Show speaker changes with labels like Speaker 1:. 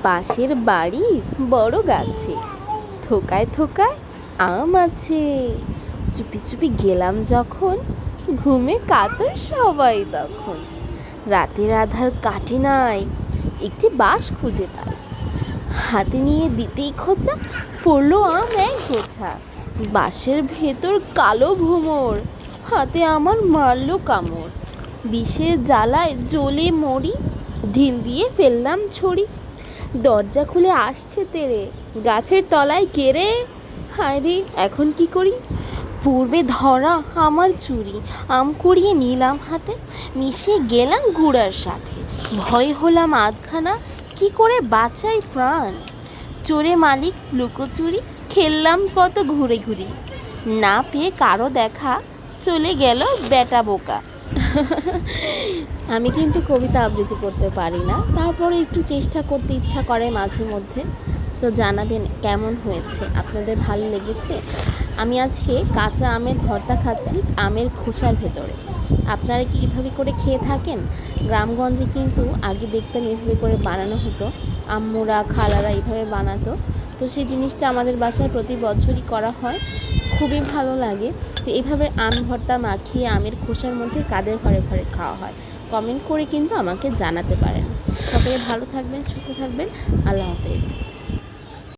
Speaker 1: পাশের বাড়ির বড় গাছে থোকায় থোকায় আম আছে। চুপি চুপি গেলাম যখন, ঘুমে কাতর সবাই তখন। রাতের আধার কাটে নাই, একটি বাঁশ খুঁজে পাই। হাতে নিয়ে দিতেই খোঁচা, পড়লো আম এক গোছা। বাঁশের ভেতর কালো ভোমর, হাতে আমার মারলো কামড়। বিষের জ্বালায় জ্বলে মরি, ঢিল দিয়ে ফেললাম ছড়ি। দরজা খুলে আসছে তেরে, গাছের তলায় কেড়ে। হায় রে, এখন কি করি? পূর্বে ধরা আমার চুরি, আম কুড়িয়ে নিলাম হাতে, মিশে গেলাম গুড়ার সাথে। ভয় হলাম আধখানা, কি করে বাঁচাই প্রাণ। চোরে মালিক লুকোচুরি, খেললাম কত ঘুরে ঘুরি। না পেয়ে কারো দেখা, চলে গেল বেটা বোকা। আমি কিন্তু কবিতা আবৃত্তি করতে পারি না, তারপরে একটু চেষ্টা করতে ইচ্ছা করে মাঝে মধ্যে। তো জানাবেন কেমন হয়েছে, আপনাদের ভালো লেগেছে? আমি আজকে কাঁচা আমের ভর্তা খাচ্ছি আমের খোসার ভেতরে। আপনারা কি এভাবে করে খেয়ে থাকেন? গ্রামগঞ্জে কিন্তু আগে দেখতাম এভাবে করে বানানো হতো, আম্মুরা খালারা এইভাবে বানাতো। তো সেই জিনিসটা আমাদের বাসায় প্রতি বছরই করা হয়, খুবই ভালো লাগে। তো এইভাবে আম ভর্তা মাখিয়ে আমের খোসার মধ্যে কাদের ঘরে ঘরে খাওয়া হয়, কমেন্ট করে কিন্তু আমাকে জানাতে পারেন। সকলে ভালো থাকবেন, সুস্থ থাকবেন। আল্লাহ হাফেজ।